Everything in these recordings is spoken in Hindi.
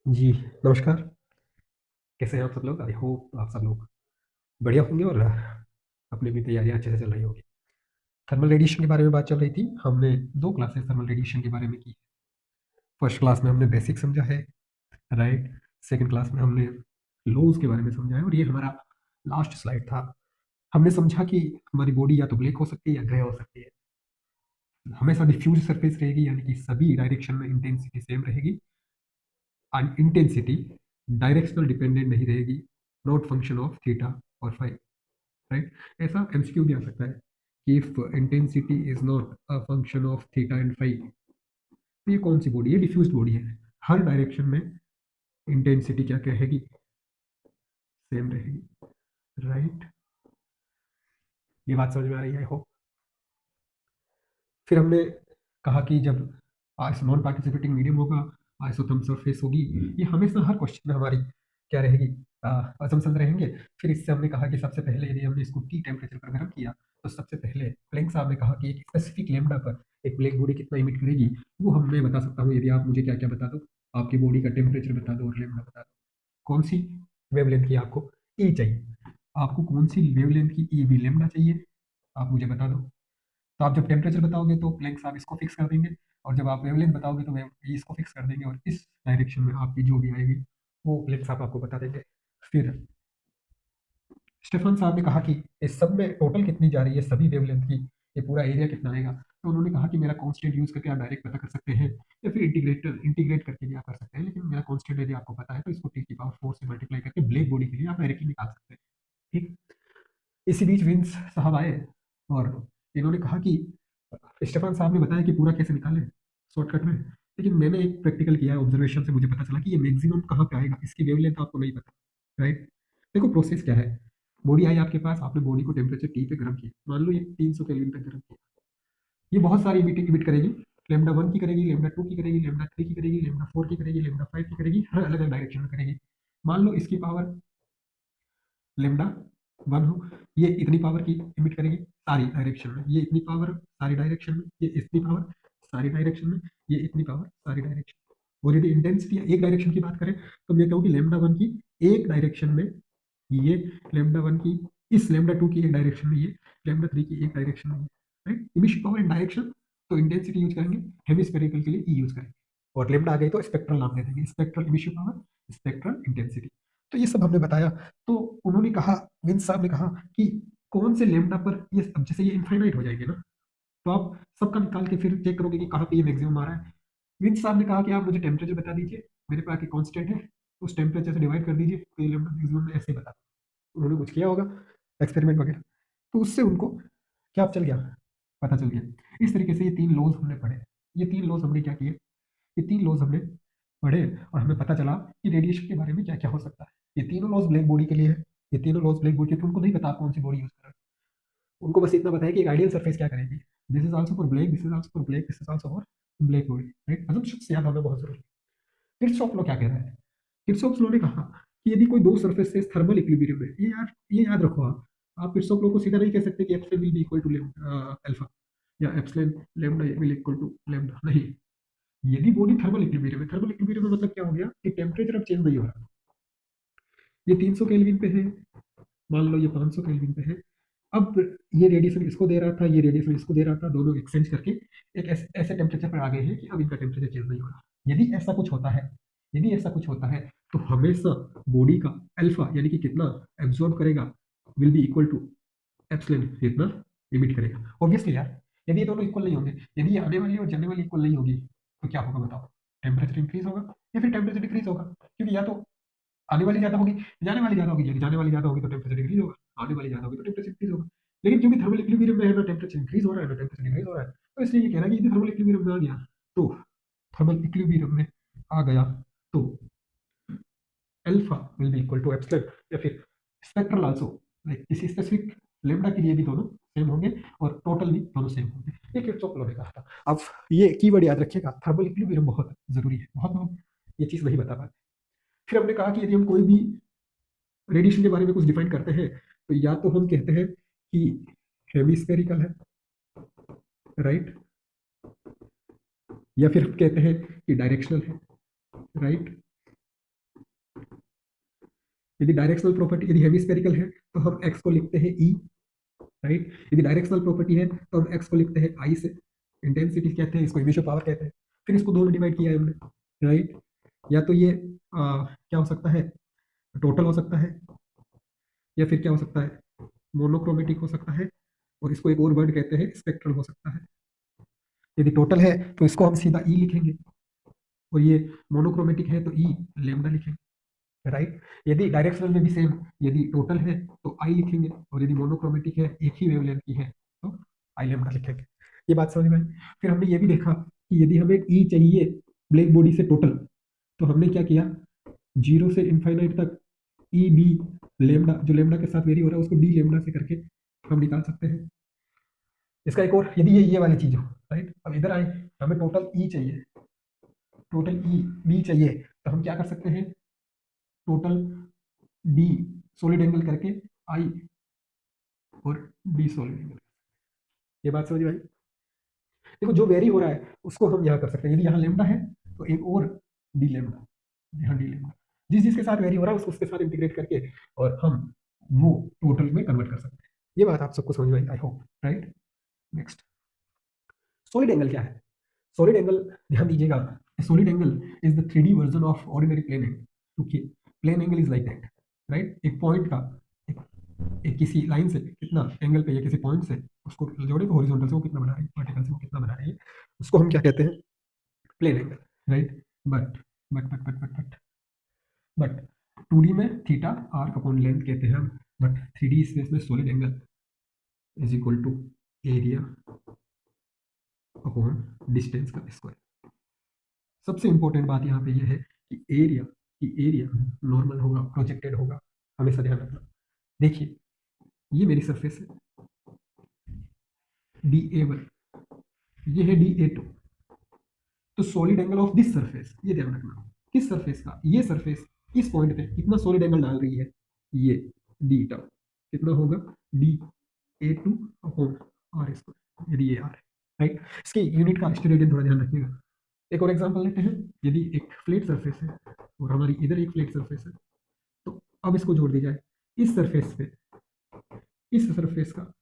जी, नमस्कार। कैसे हैं आप सब लोग? आई होप आप सब लोग बढ़िया होंगे और अपनी भी तैयारियाँ अच्छे से चल रही होंगी। थर्मल रेडिएशन के बारे में बात चल रही थी। हमने 2 क्लासेस थर्मल रेडिएशन के बारे में की। फर्स्ट क्लास में हमने बेसिक समझा है, राइट? सेकंड क्लास में हमने लॉज़ के बारे में समझा है और ये हमारा लास्ट स्लाइड था। हमने समझा कि हमारी बॉडी या तो ब्लैक हो सकती है या ग्रे हो सकती है। हमेशा डिफ्यूज़ सरफेस रहेगी, यानी कि सभी डायरेक्शन में इंटेंसिटी सेम रहेगी एंड इंटेंसिटी डायरेक्शनल डिपेंडेंट नहीं रहेगी, नॉट फंक्शन ऑफ थीटा और फाई। राइट? ऐसा एमसीक्यू भी आ सकता है कि if intensity is not a function of theta and phi, तो ये कौन सी बॉडी है? डिफ्यूज बॉडी है। हर डायरेक्शन में इंटेंसिटी क्या रहेगी? सेम रहेगी। राइट? ये बात समझ में आ रही है? होप। फिर हमने कहा कि जब नॉन पार्टिसिपेटिंग मीडियम होगा, आइसोथर्म सरफेस होगी, ये हमेशा हर क्वेश्चन में हमारी क्या रहेगी? असम्पशन रहेंगे। फिर इससे हमने कहा कि सबसे पहले यदि हमने इसको टी टेम्परेचर पर गर्म किया, तो सबसे पहले प्लैंक साहब ने कहा कि एक स्पेसिफिक लेमडा पर एक ब्लैक बॉडी कितना इमिट करेगी, वो हम मैं बता सकता हूँ यदि आप मुझे क्या क्या बता दो। आपकी बॉडी का टेम्परेचर बता दो और लेमडा बता दो। कौन सी वेवलेंथ की आपको ई चाहिए? आपको कौन सी वेवलेंथ की ई बी लेमडा चाहिए, आप मुझे बता दो। तो आप जब टेम्परेचर बताओगे तो प्लैंक्स आप इसको फिक्स कर देंगे, और जब आप वेवलेंथ बताओगे तो इसको फिक्स कर देंगे, और इस डायरेक्शन में आपकी जो भी आएगी वो प्लैंक्स आप आपको बता देंगे। फिर स्टेफन साहब ने कहा कि इस सब में टोटल कितनी जा रही है सभी वेवलेंथ की, ये पूरा एरिया कितना आएगा। तो उन्होंने कहा कि मेरा कांस्टेंट यूज करके आप डायरेक्ट पता कर सकते हैं, या फिर इंटीग्रेट करके भी आप कर सकते हैं, लेकिन मेरा कांस्टेंट यदि आपको पता है तो इसको टी की पावर 4 से मल्टीप्लाई करके ब्लैक बॉडी के लिए आप डायरेक्टली निकाल सकते हैं। ठीक। इसी बीच विंस साहब आए और इन्होंने कहा कि स्टेफान साहब ने बताया कि पूरा कैसे निकालें शॉर्टकट में, लेकिन मैंने एक प्रैक्टिकल किया, ऑब्जर्वेशन से मुझे पता चला कि ये मैक्सिमम कहाँ पे आएगा, इसकी वेवलेंथ आपको नहीं पता। राइट? देखो प्रोसेस क्या है। बॉडी आई आपके पास, आपने बॉडी को टेम्परेचर टी पे गर्म किया, मान लो ये 300 केल्विन तक गर्म किया। ये बहुत सारी इमिट करेगी। लेमडा 1 की करेगी, लेमडा 2 की करेगी, लेमडा 3 की करेगी, लेमडा 4 की करेगी, लेमडा 5 की करेगी, हर अलग अलग डायरेक्शन में करेगी। मान लो इसकी पावर लेमडा 1 हो, ये इतनी पावर की इमिट करेगी सारी डायरेक्शन में, ये इतनी पावर सारी डायरेक्शन में, ये इतनी पावर सारी डायरेक्शन में, ये इतनी पावर सारी डायरेक्शन में। और यदि इंटेंसिटी एक डायरेक्शन की बात करें, तो मैं कहूँ कि लेमडा 1 की एक डायरेक्शन में ये, लेमडा 1 की इस लेमडा 2 की एक डायरेक्शन में ये, लेमडा 3 की एक डायरेक्शन में ये। Right? Emission power in direction, तो इंटेंसिटी यूज करेंगे, हेमिस्फेरिकल के लिए ई यूज करेंगे, और लेमडा आ गई तो स्पेक्ट्रल नाम दे देंगे, spectral emission power, spectral intensity. तो ये सब हमने बताया। तो उन्होंने कहा, विंस साहब ने कहा कि कौन से लेमडा पर ये, अब जैसे ये इनफाइनाइट हो जाएंगे ना, तो आप सबका निकाल के फिर चेक करोगे कि कहाँ पे ये मैक्सिमम आ रहा है। विंस साहब ने कहा कि आप मुझे टेम्परेचर बता दीजिए, मेरे पास एक कांस्टेंट है, उस टेम्परेचर से डिवाइड कर दीजिए, तो ये लेमडा मैक्सिमम में ऐसे बता। उन्होंने कुछ किया होगा एक्सपेरिमेंट वगैरह, तो उससे उनको क्या चल गया, पता चल गया। इस तरीके से ये 3 लॉज हमने पढ़े। ये 3 लॉज हमने क्या किए? ये 3 लॉज हमने पढ़े, और हमें पता चला कि रेडिएशन के बारे में क्या क्या हो सकता है। ये तीनों लॉज ब्लैक बॉडी के लिए है। ये तीनों लॉज ब्लैक बॉडी के, उनको नहीं पता कौन सी बॉडी यूज कर रहा है। उनको बस इतना पता है कि एक आइडियल सरफेस क्या करेगी। This is also for black, this is also for black, this is also for black body. Right? assumptions याद होना बहुत जरूरी है। किर्चॉफ लॉ क्या कह रहा है? किर्चॉफ लॉ ने कहा कि यदि कोई दो सरफेसेस थर्मल इक्विलिब्रियम में, ये याद रखो। आप किर्चॉफ लॉ को सीधा नहीं कह सकते कि epsilon will be equal to alpha, या epsilon lambda will equal to lambda, नहीं। यदि बॉडी थर्मल इक्विलिब्रियम में, थर्मल इक्विलिब्रियम में मतलब क्या हो गया कि टेम्परेचर अब चेंज नहीं हो रहा। ये 300 केल्विन पे है, मान लो ये 500 केल्विन पे है। अब ये रेडिएशन इसको दे रहा था, ये रेडिएशन इसको दे रहा था, दोनों एक्सचेंज करके एक ऐसे टेम्परेचर पर आ गए हैं कि अब इनका टेम्परेचर चेंज नहीं हो रहा। यदि ऐसा कुछ होता है, यदि ऐसा कुछ होता है, तो हमेशा बॉडी का अल्फा, यानी कि कितना एब्जॉर्ब करेगा, will be equal to epsilon, इतना इमिट करेगा। ऑब्वियसली यार, यदि ये दोनों इक्वल नहीं होंगे, यदि ये आने वाली और जाने वाली इक्वल नहीं होगी, तो क्या होगा बताओ? टेम्परेचर इंक्रीज होगा या फिर टेम्परेचर डिक्रीज होगा, क्योंकि या तो आने वाली ज्यादा होगी, जाने वाली ज्यादा होगी। यदि जाने वाली ज्यादा होगी तो टेम्परेचर डिक्रीज होगा, आने वाली ज्यादा होगी तो टेम्परेचर इंक्रीज होगा। लेकिन क्योंकि थर्मल इक्विलिब्रियम में है, ना टेम्परेचर इंक्रीज हो रहा है ना टेम्परेचर डिक्रीज हो रहा है, तो इसलिए ये कह रहा है कि यदि थर्मल इक्विलिब्रियम में आ गया, तो थर्मल इक्विलिब्रियम में आ गया तो alpha will be equal to epsilon, या फिर स्पेक्ट्रल आल्सो, लाइक किसी स्पेसिफिक लेमडा के लिए भी दोनों सेम होंगे, और टोटल भी दोनों सेम होंगे। ये किरचॉफ लॉ ने कहा था। अब ये कीवर्ड याद रखिएगा, थर्मल इक्विलिब्रियम बहुत जरूरी है, बहुत लोग ये चीज नहीं बता पाते। फिर हमने कहा कि यदि हम कोई भी रेडिएशन के बारे में कुछ डिफाइन करते हैं, तो या तो हम कहते हैं कि हेमिस्फेरिकल है, राइट, या फिर हम कहते हैं कि डायरेक्शनल है, राइट, यदि डायरेक्शनल प्रॉपर्टी, यदि हेमिस्फेरिकल है तो हम एक्स को लिखते हैं ई, राइट। यदि डायरेक्शनल प्रॉपर्टी है तो हम एक्स को लिखते हैं आई से, इंटेंसिटी कहते हैं इसको, इमिशन पावर कहते हैं। फिर इसको दो में डिवाइड किया है हमने, राइट। या तो ये क्या हो सकता है, टोटल हो सकता है, या फिर क्या हो सकता है, मोनोक्रोमेटिक हो सकता है, और इसको एक और वर्ड कहते हैं स्पेक्ट्रल हो सकता है। यदि टोटल है तो इसको हम सीधा ई लिखेंगे, और ये मोनोक्रोमेटिक है तो ई लेमडा लिखेंगे, राइट। यदि डायरेक्शनल में भी सेम, यदि टोटल है तो आई लिखेंगे, और यदि मोनोक्रोमेटिक है, एक ही वेवलेंथ की है, तो आई लेमडा लिखेंगे। ये बात समझ में आई। फिर हमने ये भी देखा कि यदि हमें ई चाहिए ब्लैक बॉडी से टोटल, तो हमने क्या किया, जीरो से इनफाइनाइट तक ई बी लेमडा, जो लेमडा के साथ वेरी हो रहा है उसको डी लेमडा से करके हम निकाल सकते हैं। इसका एक और, यदि ये वाली चीज हो, राइट। अब इधर आए, हमें टोटल ई चाहिए, टोटल ई बी चाहिए, तो हम क्या कर सकते हैं, टोटल डी सॉलिड एंगल करके आई और डी सॉलिड एंगल। ये बात समझ में आई। देखो जो वेरी हो रहा है उसको हम यहाँ कर सकते हैं, यदि यहाँ लेमडा है तो एक और डी लेमडा, यहाँ डी लेमडा, जिस जिसके साथ वेरी हो रहा है उसको उसके साथ इंटीग्रेट करके और हम वो टोटल में कन्वर्ट कर सकते हैं। ये बात आप सबको समझ में आई, I hope, right. Next, solid angle क्या है। सॉलिड एंगल, ध्यान दीजिएगा, solid angle is the 3D version of ordinary plane angle. Okay, plane angle is like that, right. एक पॉइंट का, एक किसी लाइन से कितना एंगल पे, या किसी पॉइंट से उसको जोड़े तो हॉरिजॉन्टल से वो कितना बना रही है, वर्टिकल से वो कितना बना रही है, उसको हम क्या कहते हैं, plane angle, right. But but but but but but but 2D में थीटा आर्क अपॉन लेंथ कहते हैं हम, बट 3D स्पेस में solid angle is equal to area upon distance का स्क्वायर। सबसे इंपॉर्टेंट बात यहाँ पे ये है कि एरिया नॉर्मल होगा, प्रोजेक्टेड होगा, हमेशा ध्यान रखना। देखिए ये मेरी सरफेस है DA1, ये है DA2, तो solid angle of this surface, ये ध्यान रखना, किस सरफेस का, ये सरफेस इस पॉइंट पे कितना सॉलिड एंगल डाल रही है, ये डी टाउ कितना होगा, DA2 अपॉन आर स्क्वायर, यदि ये आर है, राइट। इसकी यूनिट का स्टेरेडियन थोड़ा ध्यान रखिएगा। एक और एग्जांपल लेते हैं, यदि एक फ्लैट सरफेस है और हमारी इधर एक फ्लैट सरफेस है, तो अब इसको जोड़ दिया जाए, इस सरफेस पे, इस सरफेस का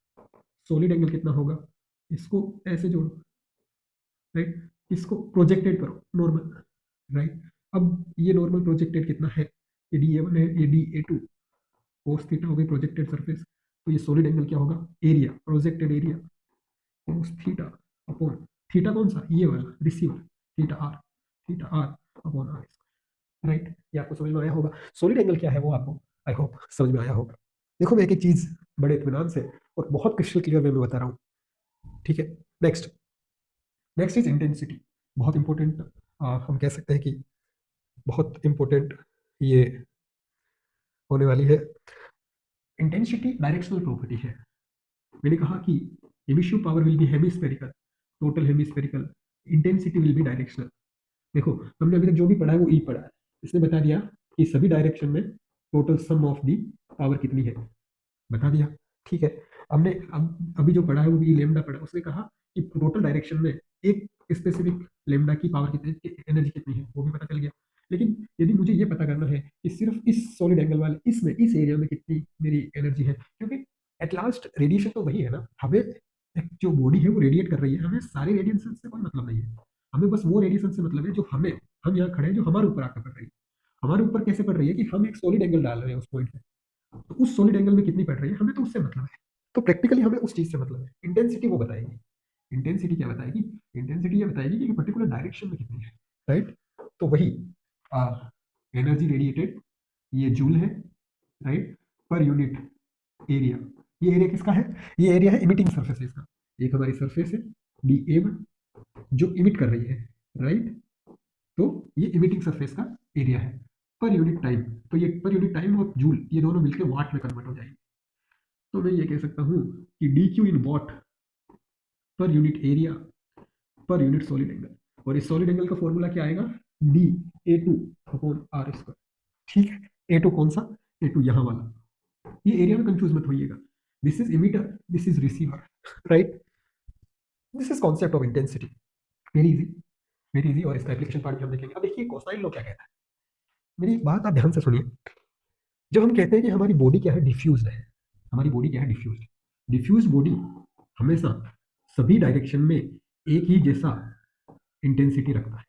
सॉलिड एंगल कितना होगा, इसको ऐसे जोड़ो, राइट। इसको प्रोजेक्टेड करो नॉर्मल, राइट। अब ये नॉर्मल प्रोजेक्टेड कितना है, ये DA1 है, ये DA2, कोस थीटा हो गई प्रोजेक्टेड सरफेस, तो ये सॉलिड एंगल क्या होगा, area, projected area cos theta upon, theta कौन सा, ये वाला receiver, theta R upon R, right. ये आपको समझ में आया होगा। सॉलिड एंगल क्या है वो आपको आई होप समझ में आया होगा। देखो मैं एक एक चीज बड़े इत्मीनान से और बहुत क्रिस्टल क्लियर वे में बता रहा हूँ, ठीक है। नेक्स्ट, नेक्स्ट इज इंटेंसिटी, बहुत इंपॉर्टेंट, हम कह सकते हैं कि बहुत इंपॉर्टेंट ये होने वाली है। इंटेंसिटी डायरेक्शनल प्रॉपर्टी है। मैंने कहा कि emissive power will be hemispherical, total hemispherical, intensity will be directional. देखो हमने अभी तक जो भी पढ़ा है वो ई पढ़ा है, इसने बता दिया कि सभी डायरेक्शन में total sum of the power कितनी है, बता दिया, ठीक है। हमने अभी जो पढ़ा है वो भी लेमडा पढ़ा, उसने कहा कि टोटल डायरेक्शन में एक स्पेसिफिक लेमडा की पावर कितनी, एनर्जी कितनी है, वो भी पता चल गया। लेकिन यदि मुझे ये पता करना है कि सिर्फ इस सॉलिड एंगल वाले इसमें, इस एरिया में कितनी मेरी एनर्जी है, क्योंकि एट लास्ट रेडिएशन तो वही है ना, हमें एक जो बॉडी है वो रेडिएट कर रही है, हमें सारे रेडिएशन से कोई मतलब नहीं है, हमें बस वो रेडिएशन से मतलब है जो हमें, हम यहाँ खड़े हैं, जो हमारे ऊपर आकर पड़ रही है। हमारे ऊपर कैसे पड़ रही है कि हम एक सॉलिड एंगल डाल रहे हैं उस पॉइंट पे, तो उस सॉलिड एंगल में कितनी पड़ रही है हमें तो उससे मतलब है, तो प्रैक्टिकली हमें उस चीज से मतलब है। इंटेंसिटी वो बताएगी, इंटेंसिटी क्या बताएगी, इंटेंसिटी ये बताएगी कि पर्टिकुलर डायरेक्शन में कितनी है, राइट। तो वही एनर्जी रेडिएटेड, ये जूल है, राइट, पर यूनिट एरिया। ये एरिया किसका है, ये एरिया है इमिटिंग सरफेस का, एक हमारी सरफेस है DA1 जो इमिट कर रही है, राइट। तो ये इमिटिंग सरफेस का एरिया है पर यूनिट टाइम, तो ये पर यूनिट टाइम और जूल ये दोनों मिलकर वाट में कन्वर्ट हो जाएंगे। तो मैं ये कह सकता हूँ कि DQ in what per unit area पर यूनिट सॉलिड एंगल, और इस सॉलिड एंगल का फॉर्मूला क्या आएगा, DA2 अपॉन आर स्क्वायर, ठीक है। A2 कौन सा, A2 यहाँ वाला, ये एरिया में कंफ्यूज मत होइएगा, this is emitter, this is receiver, right. This is concept of intensity, very easy, very easy, और इसका एप्लीकेशन पार्ट भी हम देखेंगे। अब देखिए कोसाइन लॉ क्या कहता है, मेरी एक बात आप ध्यान से सुनिए, जब हम कहते हैं कि हमारी बॉडी क्या है, डिफ्यूज है, हमारी बॉडी क्या है, डिफ्यूज। डिफ्यूज बॉडी हमेशा सभी डायरेक्शन में एक ही जैसा इंटेंसिटी रखता है,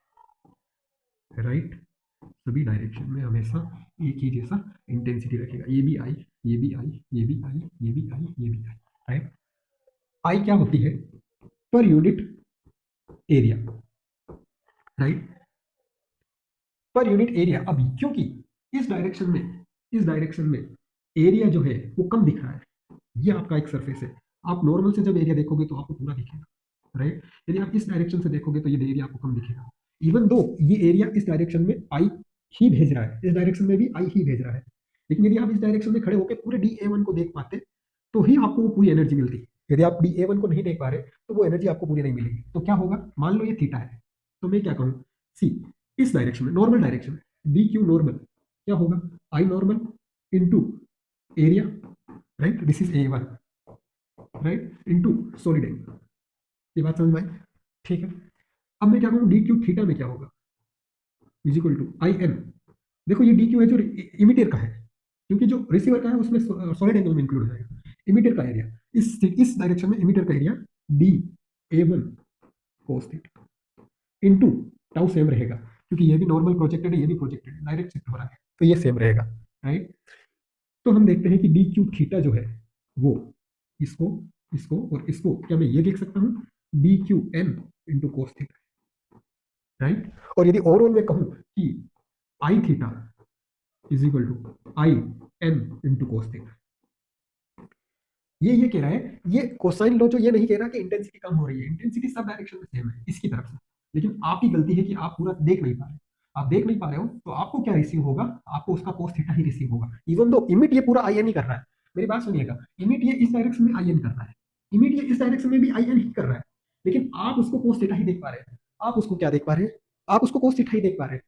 राइट। सभी डायरेक्शन में हमेशा एक ही जैसा इंटेंसिटी रखेगा, ये भी आई, ये भी आई, ये भी आई, ये भी आई, ये भी आई, राइट। आई क्या होती है, per unit area, right, per unit area. अभी क्योंकि इस डायरेक्शन में एरिया जो है वो कम दिख रहा है, ये आपका एक सरफेस है। आप नॉर्मल से जब एरिया देखोगे तो आपको पूरा दिखेगा, राइट। यदि आप इस डायरेक्शन से देखोगे तो ये एरिया आपको कम दिखेगा, इवन दो ये एरिया इस डायरेक्शन में आई ही भेज रहा है, इस डायरेक्शन में भी आई ही भेज रहा है। लेकिन यदि आप इस डायरेक्शन में खड़े होकर पूरे DA1 को देख पाते तो ही आपको वो पूरी एनर्जी मिलती। यदि आप DA1 को नहीं देख पा रहे तो वो एनर्जी आपको पूरी नहीं मिलेगी। तो क्या होगा, मान लो ये थीटा है, तो मैं क्या कहूँ, सी इस डायरेक्शन में, नॉर्मल डायरेक्शन में, DQ नॉर्मल क्या होगा, I normal into area, right, this is A1, right, into solid angle. ये बात समझ में आई, ठीक है। अब मैं क्या कहूँ, DQ थीटा में क्या होगा, इज इक्वल टू IN। देखो ये DQ है जो इमिटर का है, क्योंकि जो रिसीवर का है उसमें सॉलिड एंगल में इंक्लूड हो जाएगा। इमिटर का एरिया, इस डायरेक्शन में इमिटर का area DA1 cos theta into tau same रहेगा, क्योंकि ये भी नॉर्मल प्रोजेक्टेड है, ये भी प्रोजेक्टेड है, डायरेक्ट शिफ्ट हो रहा है, तो ये सेम रहेगा, राइट। तो हम देखते हैं कि DQ थीटा जो है वो इसको इसको और इसको क्या मैं ये देख सकता हूँ, DQN into cos theta, right. और यदि ओवरऑल में कहूँ कि I theta is equal to IN into cos theta, ये कह रहा है, ये कोसाइन लॉ जो ये नहीं कह रहा कि इंटेंसिटी कम हो रही है, इंटेंसिटी सब डायरेक्शन में सेम है इसकी तरफ से। लेकिन आपकी गलती है कि आप पूरा देख नहीं पा रहे, आप देख नहीं पा रहे हो तो आपको क्या रिसीव होगा, आपको उसका कोस थीटा ही रिसीव होगा, इवन दो इमिट ये पूरा IN ही कर रहा है। मेरी बात सुनिएगा, इमिट ये इस डायरेक्शन में IN कर रहा है, इमिट ये इस डायरेक्शन में भी IN ही कर रहा है, लेकिन आप उसको कोस थीटा ही देख पा रहे हैं। आप उसको क्या देख पा रहे हैं, आप उसको कोस थीटा ही देख पा रहे हैं,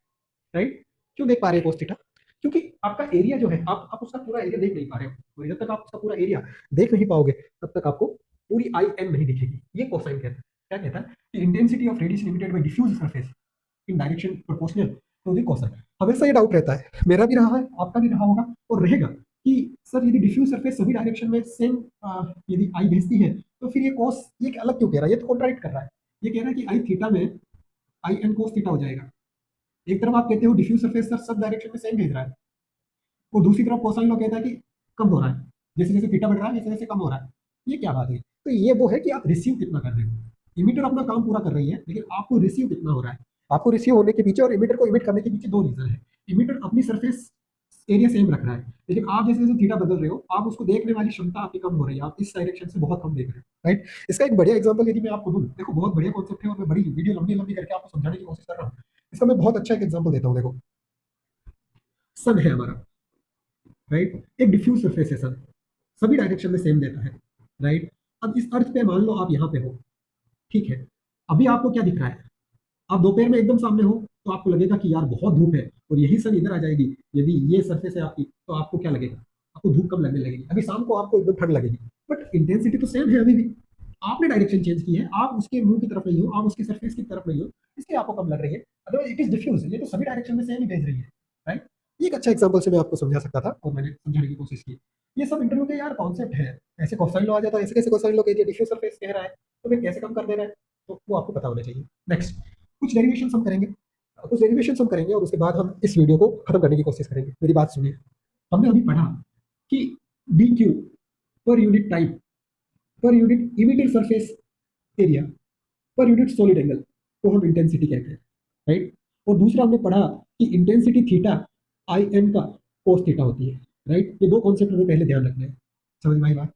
राइट। क्यों देख पा रहे हैं कोस थीटा, क्योंकि आपका एरिया जो है, आप उसका पूरा एरिया देख नहीं पा रहे हो, तो जब तक आप उसका पूरा एरिया देख नहीं पाओगे तब तक आपको पूरी IN नहीं दिखेगी। ये कोसाइन कहता है, क्या कहता है कि intensity of radiation emitted by diffuse surface in direction proportional to the cosine. हमेशा ये डाउट रहता है, मेरा भी रहा है, आपका भी रहा होगा और रहेगा, कि सर यदि डिफ्यूज सरफेस सभी डायरेक्शन में सेम यदि आई भेजती है तो फिर ये कोस ये अलग क्यों कह रहा है, ये तो कॉन्ट्राडिक्ट कर रहा है। ये कह रहा है कि आई थीटा में IN कोस थीटा हो जाएगा। एक तरफ आप कहते हो डिफ्यूज सरफेस सर सब डायरेक्शन में सेम भेज रहा है, और दूसरी तरफ कोसाइन लॉ कहता है कि कम हो रहा है, जैसे जैसे थीटा बढ़ रहा है वैसे वैसे कम हो रहा है। ये क्या बात है, तो ये वो है कि आप रिसीव कितना कर रहे हो। इमिटर अपना काम पूरा कर रही है, लेकिन आपको रिसीव कितना हो रहा है। आपको रिसीव होने के पीछे और इमिटर को इमिट करने के पीछे दो रीजन है। इमिटर अपनी सरफेस एरिया सेम रख रहा है, लेकिन आप जैसे जैसे थीटा बदल रहे हो, आप उसको देखने वाली क्षमता आपकी कम हो रही है, आप इस डायरेक्शन से बहुत कम देख रहे हो, राइट। इसका एक बढ़िया एग्जांपल यदि मैं आपको दूं, देखो बहुत बढ़िया कॉन्सेप्ट है और मैं बड़ी वीडियो लंबी लंबी करके आपको समझाने की कोशिश कर रहा हूँ। इसका मैं बहुत अच्छा एक एग्जांपल देता हूँ। देखो सन है हमारा, राइट, एक डिफ्यूज सरफेस है सन, सभी डायरेक्शन में सेम देता है, राइट। अब इस अर्थ पे मान लो आप यहाँ पे हो, ठीक है। अभी आपको क्या दिख रहा है, आप दोपहर में एकदम सामने हो तो आपको लगेगा कि यार बहुत धूप है और यही सन इधर आ जाएगी, यदि ये सरफेस है आपकी तो आपको क्या लगेगा, आपको धूप कम लगने लगेगी। अभी शाम को आपको एकदम ठंड लगेगी, बट इंटेंसिटी तो सेम है अभी भी। आपने डायरेक्शन चेंज की है, आप उसके मुंह की तरफ नहीं हो, आप उसकी सरफेस की तरफ नहीं हो, इसलिए आपको कम लग रही है। अदरवाइज इट इज डिफ्यूज, ये तो सभी डायरेक्शन में सेम ही भेज रही है, राइट। ये एक अच्छा एग्जांपल से मैं आपको समझा सकता था और मैंने समझाने की कोशिश की। ये सब इंटरव्यू के यार कॉन्सेप्ट है, ऐसे क्वेश्चन लो आ जाता है, ऐसे कैसे क्वेश्चन लो कह दिया डिफ्यूज सरफेस कह रहा है तो फिर कैसे कम कर दे रहा है, तो वो आपको पता होना चाहिए। नेक्स्ट कुछ डेरिवेशन हम करेंगे, कुछ डेरिवेशन हम करेंगे और उसके बाद हम इस वीडियो को खत्म करने की कोशिश करेंगे। मेरी बात सुनिए, हमने अभी पढ़ा कि DQ per unit time, per unit emitted surface area, पर यूनिट सॉलिड एंगल को हम इंटेंसिटी कहते हैं, राइट। और दूसरा हमने पढ़ा कि इंटेंसिटी थीटा IN का कोस थीटा होती है, राइट। ये दो कॉन्सेप्ट हमें पहले ध्यान रखने हैं, समझ में आई बात,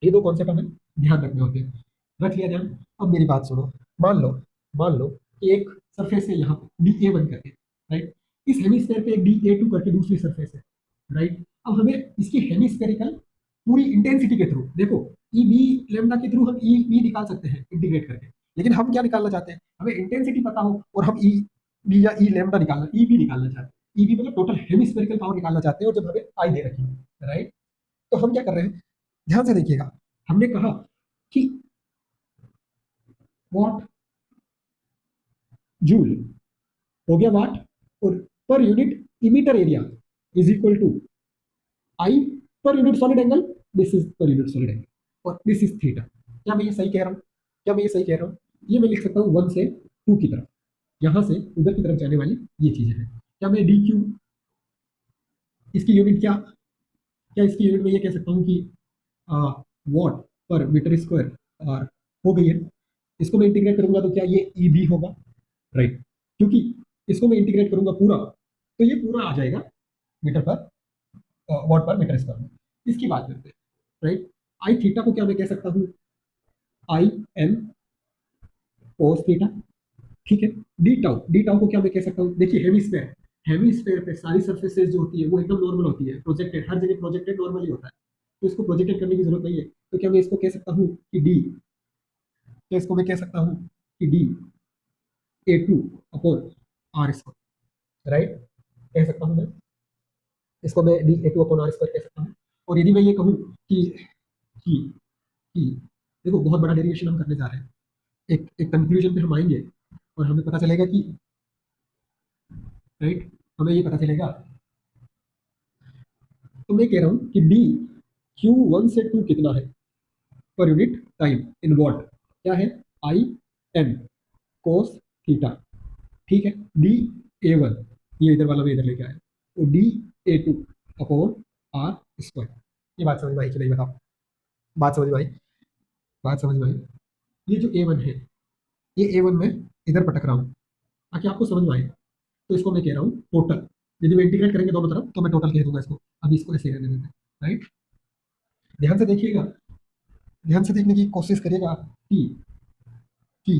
ये दो कॉन्सेप्ट हमें ध्यान रखने होते हैं, रख लिया ध्यान। अब मेरी बात सुनो, मान लो कि एक सरफेस है यहाँ पे DA1 करके, राइट। इस हेमिस्फेयर पे एक DA2 करके दूसरी सरफेस है, राइट। अब हमें इसकी हेमिस्फेरिकल पूरी इंटेंसिटी के थ्रू, देखो EB लेमडा के थ्रू हम EB निकाल सकते हैं इंटीग्रेट करके, लेकिन हम क्या निकालना चाहते हैं, हमें इंटेंसिटी पता हो और हम EB या E लेमडा निकालना, EB निकालना चाहते हैं, EB मतलब टोटल हेमिस्फेरिकल पावर निकालना चाहते हैं, और जब हमें आई दे रखी है, राइट। तो हम क्या कर रहे हैं, ध्यान से देखिएगा, हमने कहा कि वॉट जूल हो गया वाट, और per unit emitter area is equal to I per unit solid angle, this is per unit solid angle, और दिस इज थीटा। क्या मैं ये सही कह रहा हूँ? क्या मैं ये सही कह रहा हूँ? ये मैं लिख सकता हूँ 1 से 2 की तरफ, यहां से उधर की तरफ जाने वाली ये चीजें हैं। क्या मैं डी क्यू, इसकी यूनिट क्या, क्या इसकी यूनिट में ये कह सकता हूँ कि वॉट पर मीटर स्क्वायर और हो गई है। इसको मैं इंटीग्रेट करूंगा तो क्या ये ई बी होगा, राइट? क्योंकि इसको मैं इंटीग्रेट करूंगा पूरा तो ये पूरा आ जाएगा मीटर पर वॉट पर मीटर स्क्वायर में। इसकी बात करते हैं, राइट? आई थीटा को क्या मैं कह सकता हूँ? आई एन कोस थीटा, ठीक है। डी टाउ को क्या मैं कह सकता हूँ? देखिए हेमिस्फेयर, हेमिस्फेयर पे सारी सर्फेसेस जो होती है वो एकदम नॉर्मल होती है, प्रोजेक्टेड, हर जगह प्रोजेक्टेड नॉर्मली होता है, तो इसको प्रोजेक्टेड करने की जरूरत नहीं है। तो क्या मैं इसको कह सकता हूँ कि डी, क्या इसको मैं कह सकता हूँ कि D A two upon R square, right? कह सकता हूँ मैं, इसको मैं D A two upon R square कह सकता हूँ। और यदि मैं ये कहूँ कि कि कि देखो बहुत बड़ा डेरिवेशन हम करने जा रहे हैं, एक एक कंक्लूजन पे हम आएंगे और हमें पता चलेगा कि, राइट, हमें ये पता चलेगा। तो मैं कह रहा हूँ कि डी क्यू 1 से 2 कितना है per unit time in what, क्या है? आई एन कोस थीटा, ठीक है। डी ए वन, ये इधर वाला मैं इधर लेके आया, तो D A two upon R square. ये बात समझ में आई कि नहीं बताओ? बात समझ में आई? बात समझ में आई? ये जो ए वन है, ये ए वन में इधर पटक रहा हूँ ताकि आपको समझ में आए। तो इसको मैं कह रहा हूँ टोटल, यदि मैं इंटीग्रेट करेंगे दोनों तरफ तो मैं टोटल कह दूंगा इसको। अभी इसको ऐसे रहने देते हैं, राइट? ध्यान से देखिएगा, ध्यान से देखने की कोशिश करिएगा कि कि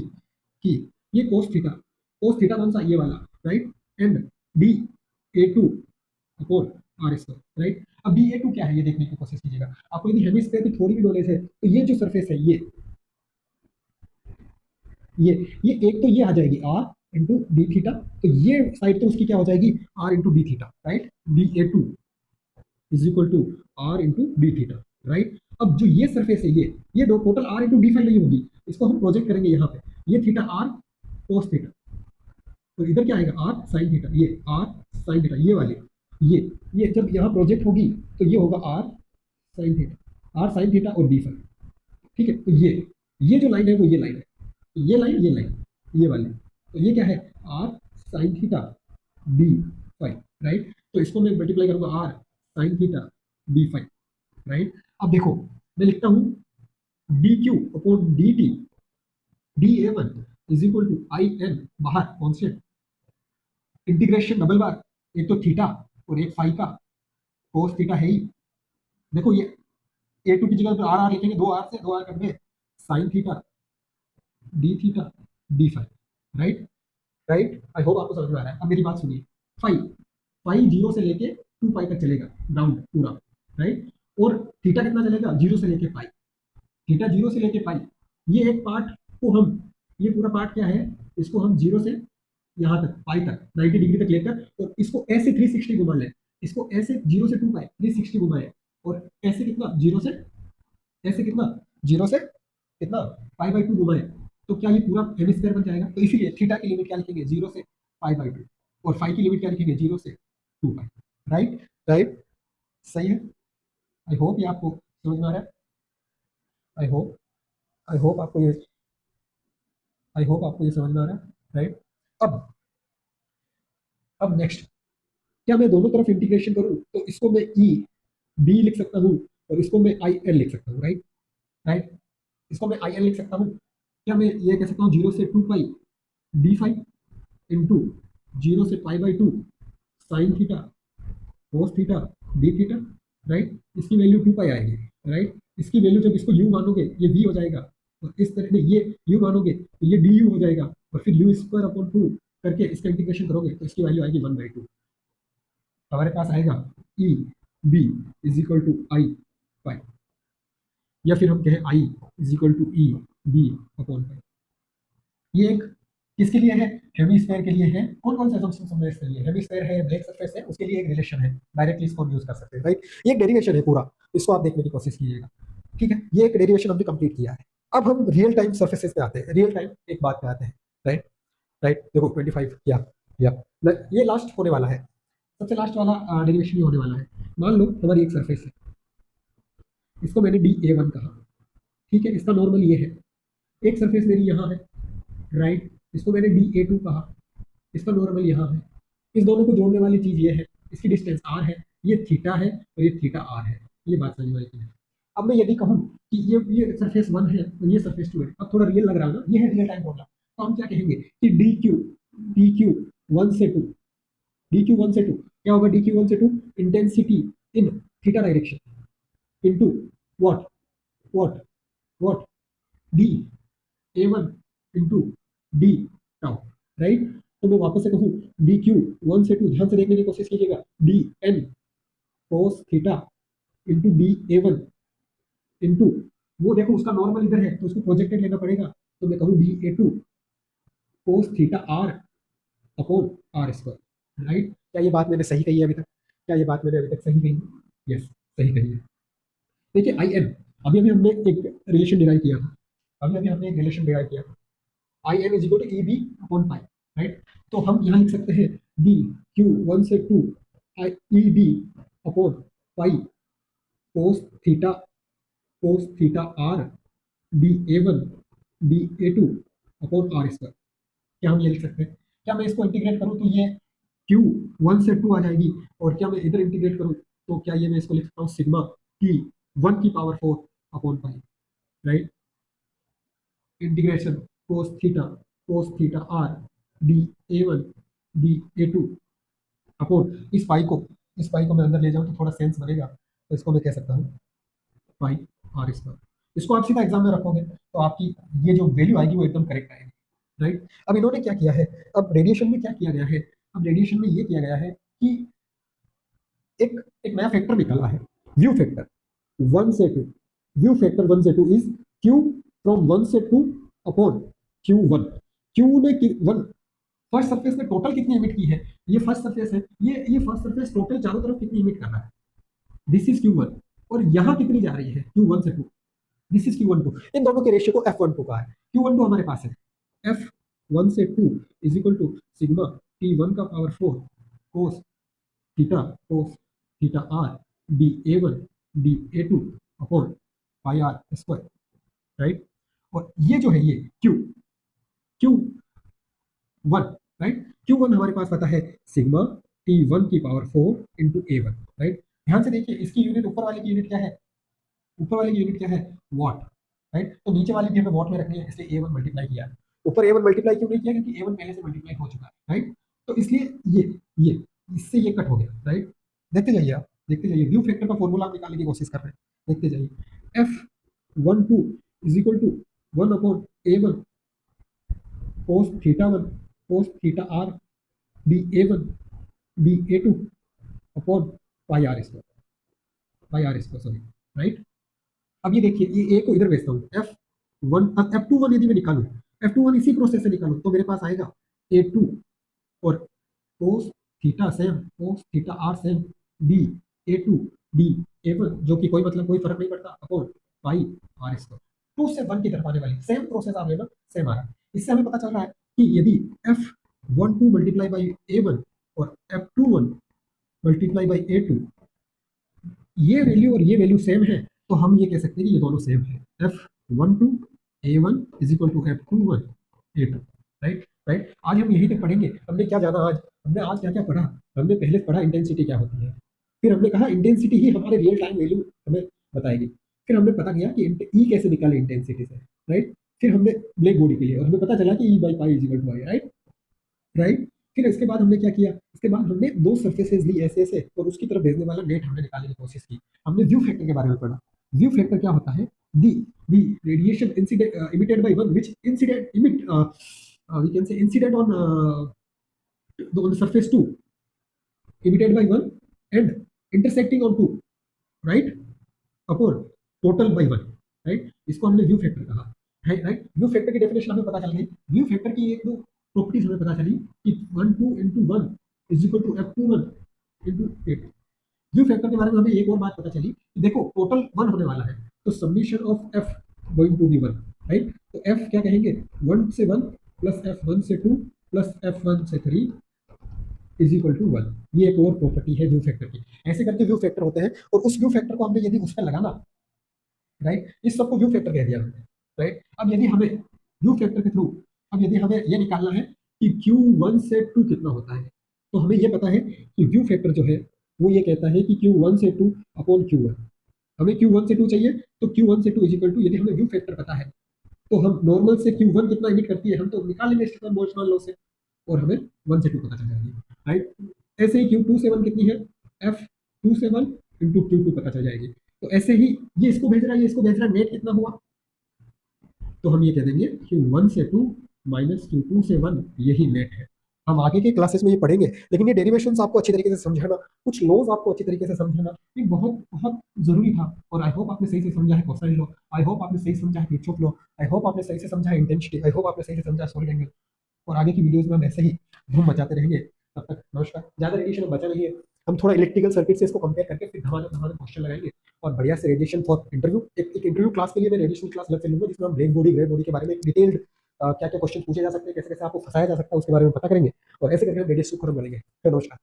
कि ये कोस थीटा कौन सा? ये वाला, right? And D A two upon R square, right? अब डी ए टू क्या है ये देखने की कोशिश कीजिएगा। आपको यदि हेमिस्फीयर की थोड़ी भी नॉलेज है तो ये जो सरफेस है ये एक तो ये आ जाएगी आर इंटू डी थीटा, तो ये साइड तो उसकी क्या हो जाएगी? R into D theta, right? D A two is equal to R into D theta, right? अब जो ये सरफेस है ये दो total R into D five नहीं होगी, इसको हम प्रोजेक्ट करेंगे यहाँ पे, ये थीटा आर कोस थीटा, तो इधर क्या आएगा? आर साइन थीटा, ये आर साइन थीटा, ये वाली, ये जब यहाँ प्रोजेक्ट होगी तो ये होगा R sine theta, R sine theta और डी फाइव, ठीक है। तो ये जो लाइन है वो ये लाइन है, ये लाइन ये वाली, तो ये क्या है? R sine theta D five, right? तो इसको मैं मल्टीप्लाई करूंगा R sine theta D five, right? अब देखो मैं लिखता हूं D Q upon D T, D A one is equal to I N, बाहर कॉन्स्टेंट, इंटीग्रेशन डबल बार, एक तो थीटा और एक फाइव का कोस थीटा है ही। देखो ये ए टू की जगह पे आर आर लिखेंगे, दो आर कट गए, sign theta D theta D five, right? Right, I hope आपको समझ में आ रहा है। अब मेरी बात सुनिए, फाइव फाइव जीरो से लेके 2 पाई तक चलेगा राउंड पूरा, राइट? और थीटा कितना चलेगा? जीरो से लेके पाई, थीटा जीरो से लेके पाई, ये एक पार्ट को हम, ये पूरा पार्ट क्या है? इसको हम जीरो से यहाँ तक पाई तक 90 डिग्री तक लेकर, और इसको ऐसे 360 घुमा लें, इसको ऐसे जीरो से 2 पाई 360 घुमाए, और ऐसे कितना? जीरो से, ऐसे कितना? जीरो से कितना? पाई बाई टू घुमाए, तो क्या ये पूरा हेमिस्फीयर बन जाएगा? तो इसीलिए थीटा की लिमिट क्या लिखेंगे? जीरो से पाई बाई टू, और फाई की लिमिट क्या लिखेंगे? जीरो से 2 पाई, राइट? राइट, सही है। आई होप ये आपको समझ में आ रहा है। आई होप आई होप आपको ये आई होप आपको ये समझ में आ रहा है, राइट? अब अब नेक्स्ट, क्या मैं दोनों तरफ इंटीग्रेशन करूं तो इसको मैं ई बी लिख सकता हूं और इसको मैं आई एल लिख सकता हूं, राइट? राइट, इसको मैं आई एल लिख सकता हूं। क्या मैं ये कह सकता हूँ जीरो से 2 पाई डी फाइव इंटू जीरो से pi by two sine theta cos theta D theta, right? इसकी वैल्यू 2 पाई आएगी, राइट? इसकी वैल्यू जब इसको यू मानोगे ये वी हो जाएगा, और इस तरह से ये यू मानोगे तो ये डी यू हो जाएगा, और फिर यू स्क्वायर अपॉन 2 करके इसका इंटीग्रेशन करोगे तो इसकी वैल्यू आएगी 1/2। हमारे पास आएगा E B is equal to I pi, या फिर हम कहें I is equal to E B upon pi. ये एक किसके लिए है? हेमिस्फीयर के लिए है। कौन कौन से assumptions हमने इसके लिए? हेमिस्फीयर है, ब्लैक सरफेस है, उसके लिए एक रिलेशन है, डायरेक्टली इसको हम यूज कर सकते हैं, राइट? ये एक डेरिवेशन है पूरा, इसको आप देखने की कोशिश कीजिएगा, ठीक है? ये एक डेरिवेशन हमने कंप्लीट किया है। अब हम रियल टाइम सर्फेसेस पे आते हैं, रियल टाइम एक बात पे आते हैं, राइट? राइट, देखो 25 या ये लास्ट होने वाला है, सबसे लास्ट वाला डेरिवेशन ही होने वाला है। मान लो हमारी एक सरफेस है, इसको मैंने DA1 कहा, ठीक है, इसका नॉर्मल ये है। एक सरफेस मेरी यहाँ है, राइट, इसको मैंने DA2 कहा, इसका नॉर्मल यहाँ है। इस दोनों को जोड़ने वाली चीज ये है, इसकी डिस्टेंस r है, ये थीटा है और ये थीटा r है। ये बात समझ में आई है। अब मैं यदि कहूँ कि ये सरफेस 1 है और ये सरफेस 2 है, अब थोड़ा रियल लग रहा है ना, ये है रियल टाइम प्रॉब्लम। तो हम क्या कहेंगे कि DQ 1 से 2, DQ 1 से 2 क्या होगा, DQ 1 से 2 intensity in theta direction into what what what DA1 into D tau, right. तो मैं वापस से कहूँ DQ 1 से 2, ध्यान से देखने की कोशिश कीजिएगा, DN cos theta into DA1 into, वो देखो उसका नॉर्मल इधर है तो उसको प्रोजेक्टेड लेना पड़ेगा, तो मैं कहूँ DA2 cos theta r upon r square, right. क्या ये बात मैंने सही कही है अभी तक? क्या ये बात मैंने अभी तक सही कही है? यस, सही कही है। देखिए IN, अभी अभी हमने एक रिलेशन डिराइव किया था, अभी अभी हमने एक रिलेशन डिराइव किया था, IN is equal to EB upon pi, right. तो हम यहाँ लिख सकते हैं DQ 1 से 2 EB अपॉन पाई cos theta r DA1 DA2 upon r square. क्या हम ये लिख सकते हैं? क्या मैं इसको इंटीग्रेट करूँ तो ये Q 1 से 2 आ जाएगी, और क्या मैं इधर इंटीग्रेट करूँ तो क्या ये मैं इसको लिख सकता हूँ सिग्मा T1 की power 4 upon pi, right. Integration cos theta r DA1 DA2 upon इस पाई को मैं अंदर ले जाऊँ तो थोड़ा सेंस बनेगा, तो इसको मैं कह सकता हूँ पाई r स्क्वायर। इसको आप सीधा एग्जाम में रखोगे तो आपकी ये जो वैल्यू आएगी वो एकदम करेक्ट आएगी, राइट। अब इन्होंने क्या किया है, अब रेडिएशन में क्या किया गया है, अब रेडिएशन में ये किया गया है कि एक एक नया फैक्टर निकाला है, व्यू फैक्टर 1 से 2, व्यू फैक्टर 1 से 2 इज Q फ्रॉम 1 से 2 अपॉन Q1। Q ने 1 फर्स्ट सरफेस में टोटल कितनी इमिट की है, ये फर्स्ट सरफेस है, ये फर्स्ट सरफेस टोटल चारों तरफ कितनी इमिट कर रहा है, दिस इज Q1, और यहाँ कितनी जा रही है Q1 से 2, दिस इज Q12। इन दोनों के रेशियो को F12 कहा है। Q12 हमारे पास है F1 से 2 is equal to sigma T1 का power 4 cos theta r DA1 DA2 upon pi r square, right. और ये जो है ये Q1, राइट, Q1 हमारे पास पता है सिग्मा T1 की पावर 4 इंटू A1, राइट। ध्यान से देखिए, इसकी यूनिट, ऊपर वाले की यूनिट क्या है, ऊपर वाले की यूनिट क्या है, वॉट, राइट। तो नीचे वाली भी हमें वॉट में रखनी है, इसलिए A1 मल्टीप्लाई किया है। ऊपर A1 मल्टीप्लाई क्यों नहीं किया, क्योंकि A1 पहले से मल्टीप्लाई हो चुका है, राइट। तो इसलिए ये इससे ये कट हो गया, राइट। देखते जाइए आप, देखते जाइए, व्यू फैक्टर का फॉर्मूला आप निकालने की कोशिश कर रहे हैं, देखते जाइए। F12 is equal to 1 upon A1 cos theta r DA1 DA2 upon pi r square, sorry, right. अब ये देखिए, ये ए को इधर भेजता हूँ, F21 यदि मैं निकालूं, F21 इसी प्रोसेस से निकालूं तो मेरे पास आएगा A2 और cos theta r same DA2 DA1, जो कि कोई फर्क नहीं पड़ता, अपॉन पाई r स्क्वायर। 2 से 1 की तरफ आने वाली सेम प्रोसेस आप लेना, सेम आ रहा है। इससे हमें पता चल रहा है कि यदि F12 मल्टीप्लाई बाई A1 और F21 मल्टीप्लाई बाई A2 ये वैल्यू और ये वैल्यू सेम है, तो हम ये कह सकते हैं कि ये दोनों सेम है। F12 A1 is equal to F21 A2, right. आज हम यही तक पढ़ेंगे। हमने क्या जाना हमने आज क्या क्या पढ़ा, हमने पहले पढ़ा इंटेंसिटी क्या होती है, फिर हमने कहा इंटेंसिटी ही हमारे रियल टाइम वैल्यू हमें बताएगी, फिर हमने पता किया कि ई कैसे निकाले इंटेंसिटी से, राइट। फिर हमने ब्लैक बॉडी के लिए, और हमें पता चला कि E/π is equal to I, right. फिर इसके बाद हमने क्या किया, इसके बाद हमने दो सरफेसेस ली ऐसे और उसकी तरफ भेजने वाला नेट हमने निकालने की कोशिश की। हमने व्यू फैक्टर के बारे में पढ़ा। व्यू फैक्टर क्या होता है, the radiation incident emitted by one which incident emit we can say incident on the surface 2 emitted by 1 and intersecting on 2, right, upon total by 1, right। इसको हमने व्यू फैक्टर कहा है, राइट। व्यू फैक्टर की डेफिनेशन हमें पता चल गई। व्यू फैक्टर की एक दो प्रॉपर्टीज हमें पता चली कि 1 2 into 1 is equal to F21 into 8। View factor के बारे में हमें एक और बात पता चली कि देखो टोटल 1 होने वाला है, तो submission of F going to be 1, right. तो F क्या कहेंगे, 1 से 1 प्लस F1 से 2 प्लस F1 से 3 इज इक्वल टू 1। ये एक और प्रॉपर्टी है व्यू फैक्टर की। ऐसे करके व्यू फैक्टर होते हैं, और उस व्यू फैक्टर को हमने यदि उस पर लगाना, राइट, इस सबको व्यू फैक्टर कह दिया हमने, राइट। अब यदि हमें व्यू फैक्टर के थ्रू, अब यदि हमें ये निकालना है कि Q1 से 2 कितना होता है, तो हमें ये पता है कि व्यू फैक्टर जो है वो ये कहता है कि Q1 से 2 अपॉन Q1। हमें Q1 से 2 चाहिए, तो Q1 से 2 इज इक्वल टू, यदि हमें व्यू फैक्टर पता है तो हम नॉर्मल से Q1 कितना इमिट करती है हम तो निकाल लेंगे स्टीफन बोल्ट्जमान लॉ से, और हमें 1 से 2 पता चल जाएगी, राइट। ऐसे ही Q2 से 1 कितनी है, F2 से 1 इंटू Q2 पता चल जाएगी। तो ऐसे ही ये इसको भेज रहा है, ये इसको भेज रहा है, नेट कितना हुआ, तो हम ये कह देंगे Q1 से 2 माइनस Q2 से 1, यही नेट है। हम आगे के क्लासेस में ये पढ़ेंगे, लेकिन ये डेरिवेशंस आपको अच्छी तरीके से समझाना, कुछ लॉज आपको अच्छी तरीके से समझाना, ये बहुत बहुत जरूरी था। और आई होप आपने सही से समझा है कोसाइन लॉ, आई होप आपने सही समझा है किरचॉफ लॉ, आई होप आपने सही से समझा है इंटेंसिटी, आई होप आपने सही से समझा सॉलिड एंगल। और आगे की वीडियोस में हम ऐसे ही धूम मचाते रहेंगे। तब तक नमस्कार। ज़्यादा रेडिएशन बचा नहीं है, हम थोड़ा इलेक्ट्रिकल सर्किट से इसको कंपेयर करके फिर धमाधम धमाधम क्वेश्चन लगाएंगे, और बढ़िया से रेडिएशन फॉर इंटरव्यू, एक इंटरव्यू क्लास के लिए मैं रेडिएशन क्लास अलग से लूंगा, जिसमें हम ब्लैक बॉडी ग्रे बॉडी के बारे में डिटेल्ड क्या क्या क्वेश्चन पूछे जा सकते हैं, कैसे कैसे आपको फंसाया जा सकता है उसके बारे में पता करेंगे, और ऐसे करके हम रेडिएशन को खत्म करेंगे। नमस्कार।